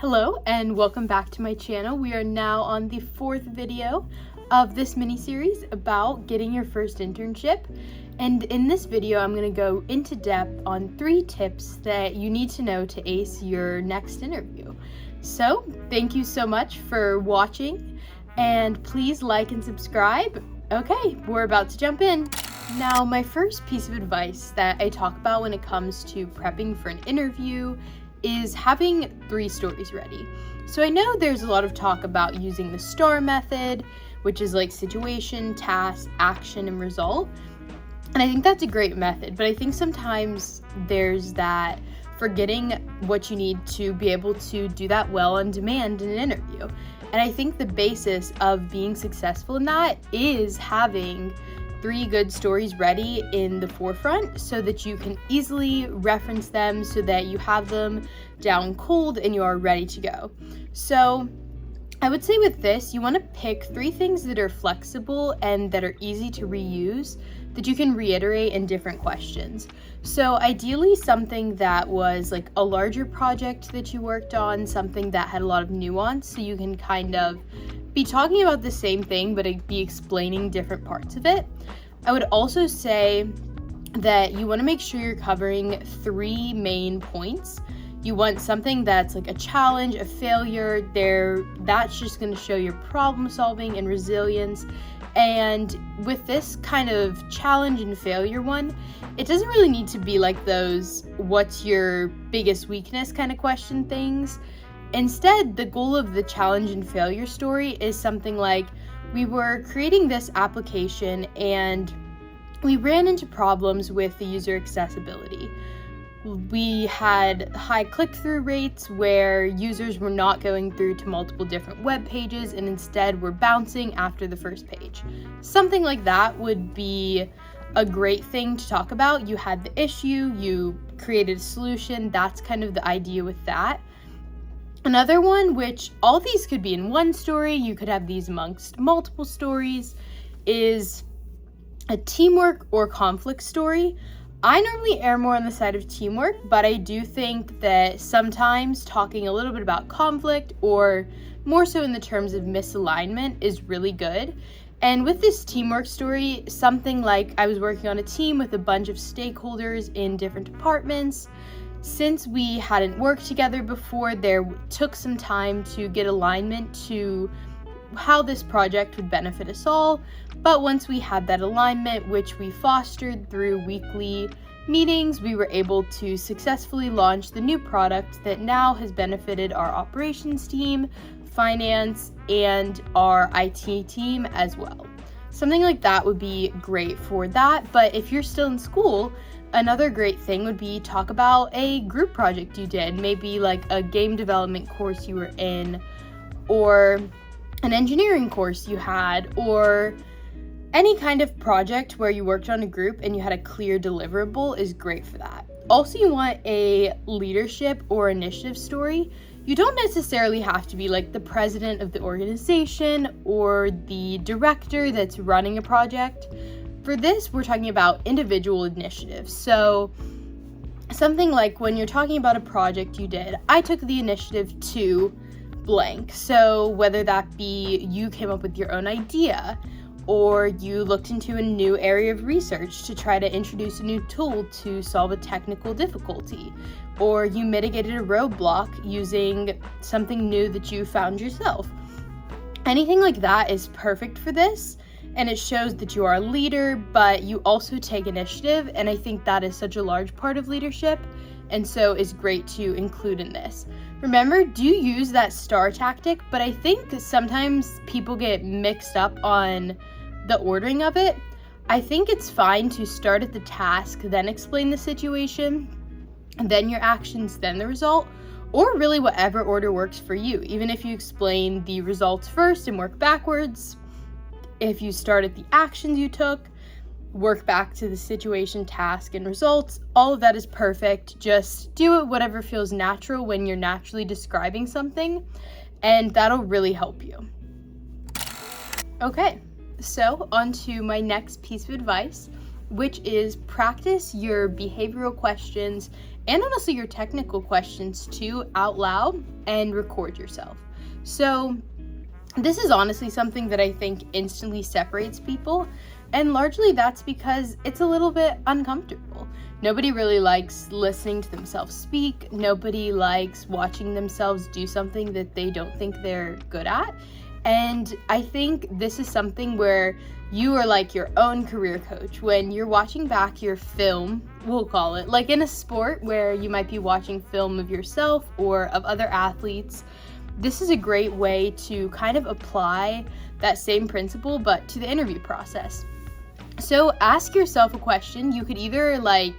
Hello and welcome back to my channel. We are now on the fourth video of this mini-series about getting your first internship. And in this video, I'm going to go into depth on 3 tips that you need to know to ace your next interview. So thank you so much for watching and please like and subscribe. Okay, we're about to jump in. Now, my first piece of advice that I talk about when it comes to prepping for an interview is having 3 stories ready. So I know there's a lot of talk about using the STAR method, which is like situation, task, action, and result. And I think that's a great method, but I think sometimes there's that forgetting what you need to be able to do that well on demand in an interview. And I think the basis of being successful in that is having 3 good stories ready in the forefront so that you can easily reference them, so that you have them down cold and you are ready to go. So I would say with this, you want to pick 3 things that are flexible and that are easy to reuse, that you can reiterate in different questions. So ideally something that was like a larger project that you worked on, something that had a lot of nuance, so you can kind of be talking about the same thing but be explaining different parts of it. I would also say that you want to make sure you're covering 3 main points. You want something that's like a challenge, a failure, that's just going to show your problem solving and resilience. And with this kind of challenge and failure one, it doesn't really need to be like those what's your biggest weakness kind of question things. Instead, the goal of the challenge and failure story is something like, we were creating this application and we ran into problems with the user accessibility. We had high click-through rates where users were not going through to multiple different web pages and instead were bouncing after the first page. Something like that would be a great thing to talk about. You had the issue, you created a solution, that's kind of the idea with that. Another one, which all these could be in one story, you could have these amongst multiple stories, is a teamwork or conflict story. I normally err more on the side of teamwork, but I do think that sometimes talking a little bit about conflict, or more so in the terms of misalignment, is really good. And with this teamwork story, something like I was working on a team with a bunch of stakeholders in different departments. Since we hadn't worked together before, there took some time to get alignment to how this project would benefit us all. But once we had that alignment, which we fostered through weekly meetings, we were able to successfully launch the new product that now has benefited our operations team, finance, and our IT team as well. Something like that would be great for that. But if you're still in school, another great thing would be talk about a group project you did, maybe like a game development course you were in, or an engineering course you had, or any kind of project where you worked on a group and you had a clear deliverable is great for that. Also, you want a leadership or initiative story. You don't necessarily have to be like the president of the organization or the director that's running a project. For this, we're talking about individual initiatives. So something like when you're talking about a project you did, I took the initiative to blank. So whether that be you came up with your own idea, or you looked into a new area of research to try to introduce a new tool to solve a technical difficulty, or you mitigated a roadblock using something new that you found yourself. Anything like that is perfect for this. And it shows that you are a leader, but you also take initiative, and I think that is such a large part of leadership, and so is great to include in this. Remember, do use that STAR tactic, but I think sometimes people get mixed up on the ordering of it. I think it's fine to start at the task, then explain the situation, then your actions, then the result, or really whatever order works for you. Even if you explain the results first and work backwards, if you start at the actions you took, work back to the situation, task, and results, all of that is perfect. Just do it whatever feels natural when you're naturally describing something, and that'll really help you. Okay, so on to my next piece of advice, which is practice your behavioral questions and honestly your technical questions too out loud and record yourself. So this is honestly something that I think instantly separates people, and largely that's because it's a little bit uncomfortable. Nobody really likes listening to themselves speak. Nobody likes watching themselves do something that they don't think they're good at. And I think this is something where you are like your own career coach. When you're watching back your film, we'll call it, like in a sport where you might be watching film of yourself or of other athletes, this is a great way to kind of apply that same principle but to the interview process. So ask yourself a question. You could either like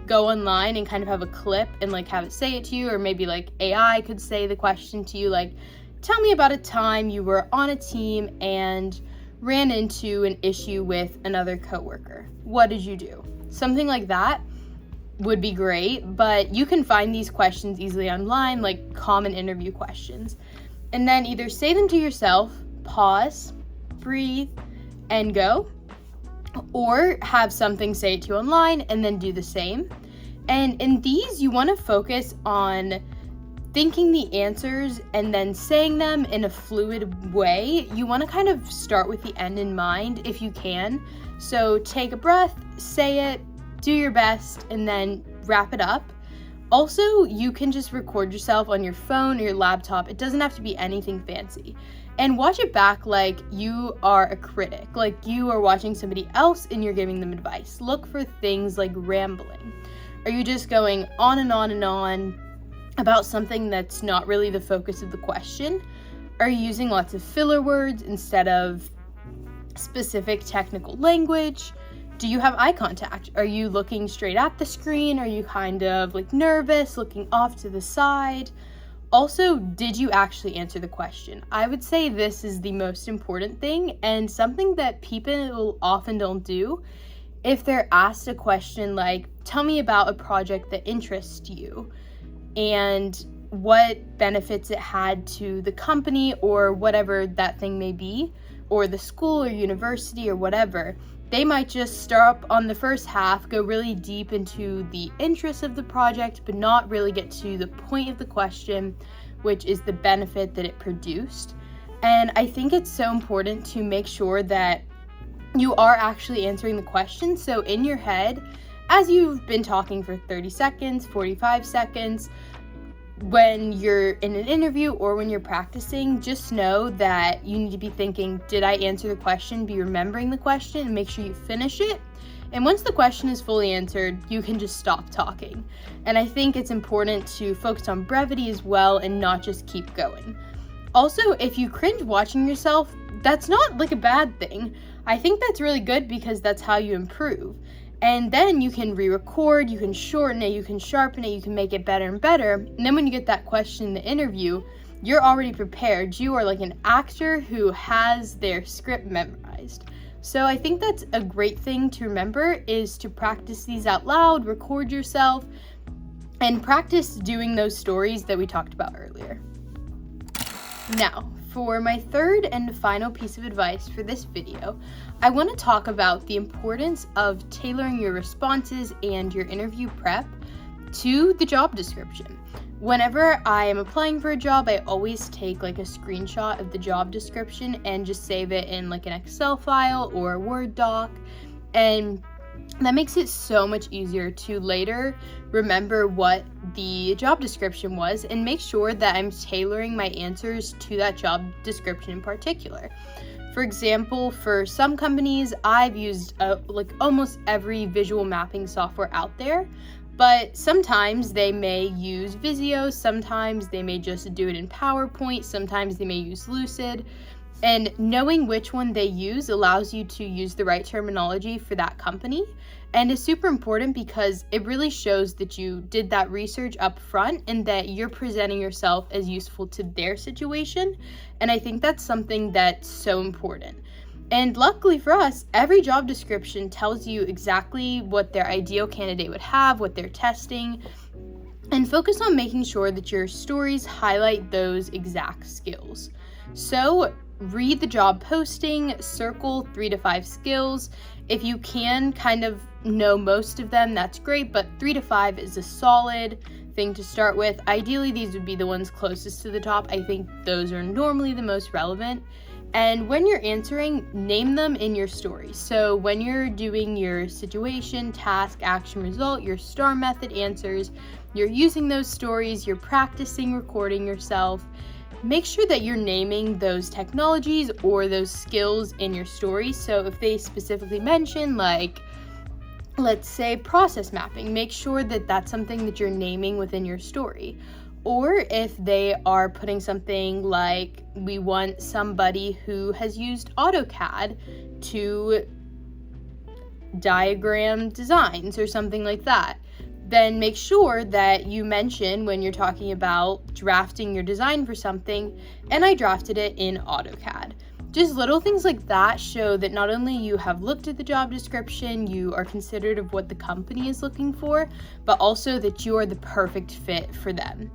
go online and kind of have a clip and like have it say it to you, or maybe like AI could say the question to you, like, tell me about a time you were on a team and ran into an issue with another coworker. What did you do? Something like that would be great, but you can find these questions easily online, like common interview questions. And then either say them to yourself, pause, breathe, and go, or have something say it to you online and then do the same. And in these, you want to focus on thinking the answers and then saying them in a fluid way. You want to kind of start with the end in mind if you can. So take a breath, say it, do your best, and then wrap it up. Also, you can just record yourself on your phone or your laptop. It doesn't have to be anything fancy. And watch it back like you are a critic, like you are watching somebody else and you're giving them advice. Look for things like rambling. Are you just going on and on and on about something that's not really the focus of the question? Are you using lots of filler words instead of specific technical language? Do you have eye contact? Are you looking straight at the screen? Are you kind of like nervous, looking off to the side? Also, did you actually answer the question? I would say this is the most important thing, and something that people often don't do. If they're asked a question like, tell me about a project that interests you and what benefits it had to the company or whatever that thing may be, or the school or university or whatever, they might just start up on the first half, go really deep into the interest of the project, but not really get to the point of the question, which is the benefit that it produced. And I think it's so important to make sure that you are actually answering the question. So in your head, as you've been talking for 30 seconds, 45 seconds, when you're in an interview or when you're practicing, just know that you need to be thinking, did I answer the question? Be remembering the question and make sure you finish it. And once the question is fully answered, you can just stop talking. And I think it's important to focus on brevity as well and not just keep going. Also, if you cringe watching yourself, that's not like a bad thing. I think that's really good because that's how you improve. And then you can re-record, you can shorten it, you can sharpen it, you can make it better and better. And then when you get that question in the interview, you're already prepared. You are like an actor who has their script memorized. So I think that's a great thing to remember, is to practice these out loud, record yourself, and practice doing those stories that we talked about earlier. Now, for my third and final piece of advice for this video, I want to talk about the importance of tailoring your responses and your interview prep to the job description. Whenever I am applying for a job, I always take like a screenshot of the job description and just save it in like an Excel file or a Word doc. And that makes it so much easier to later remember what the job description was and make sure that I'm tailoring my answers to that job description in particular. For example, for some companies, I've used like almost every visual mapping software out there, but sometimes they may use Visio, sometimes they may just do it in PowerPoint, sometimes they may use Lucid. And knowing which one they use allows you to use the right terminology for that company. And it's super important because it really shows that you did that research up front and that you're presenting yourself as useful to their situation. And I think that's something that's so important. And luckily for us, every job description tells you exactly what their ideal candidate would have, what they're testing, and focus on making sure that your stories highlight those exact skills. So read the job posting, circle 3 to 5 skills. If you can, kind of know most of them, that's great, but 3 to 5 is a solid thing to start with. Ideally, these would be the ones closest to the top. I think those are normally the most relevant. And when you're answering, name them in your story. So when you're doing your situation, task, action, result, your STAR method answers, you're using those stories, you're practicing recording yourself. Make sure that you're naming those technologies or those skills in your story. So if they specifically mention, like, let's say process mapping, make sure that that's something that you're naming within your story. Or if they are putting something like, we want somebody who has used AutoCAD to diagram designs or something like that, then make sure that you mention when you're talking about drafting your design for something, and I drafted it in AutoCAD. Just little things like that show that not only you have looked at the job description, you are considerate of what the company is looking for, but also that you are the perfect fit for them.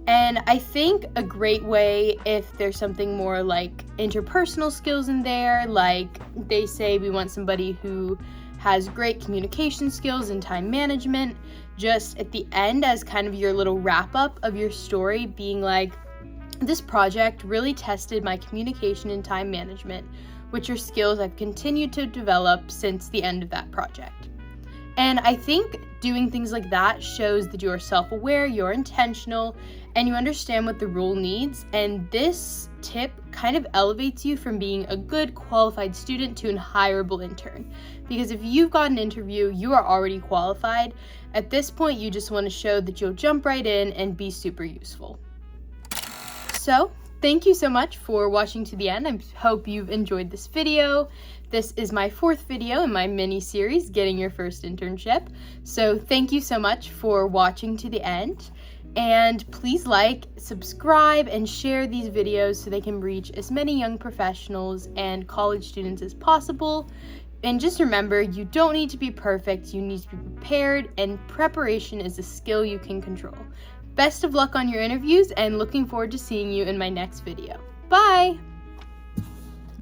And I think a great way, if there's something more like interpersonal skills in there, like they say we want somebody who has great communication skills and time management, just at the end as kind of your little wrap up of your story, being like, this project really tested my communication and time management, which are skills I've continued to develop since the end of that project. And I think doing things like that shows that you're self-aware, you're intentional, and you understand what the role needs. And this tip kind of elevates you from being a good qualified student to a hireable intern. Because if you've got an interview, you are already qualified. At this point, you just want to show that you'll jump right in and be super useful. So, thank you so much for watching to the end. I hope you've enjoyed this video. This is my 4th video in my mini series, Getting Your First Internship. So thank you so much for watching to the end. And please like, subscribe, and share these videos so they can reach as many young professionals and college students as possible. And just remember, you don't need to be perfect, you need to be prepared, and preparation is a skill you can control. Best of luck on your interviews, and looking forward to seeing you in my next video. Bye!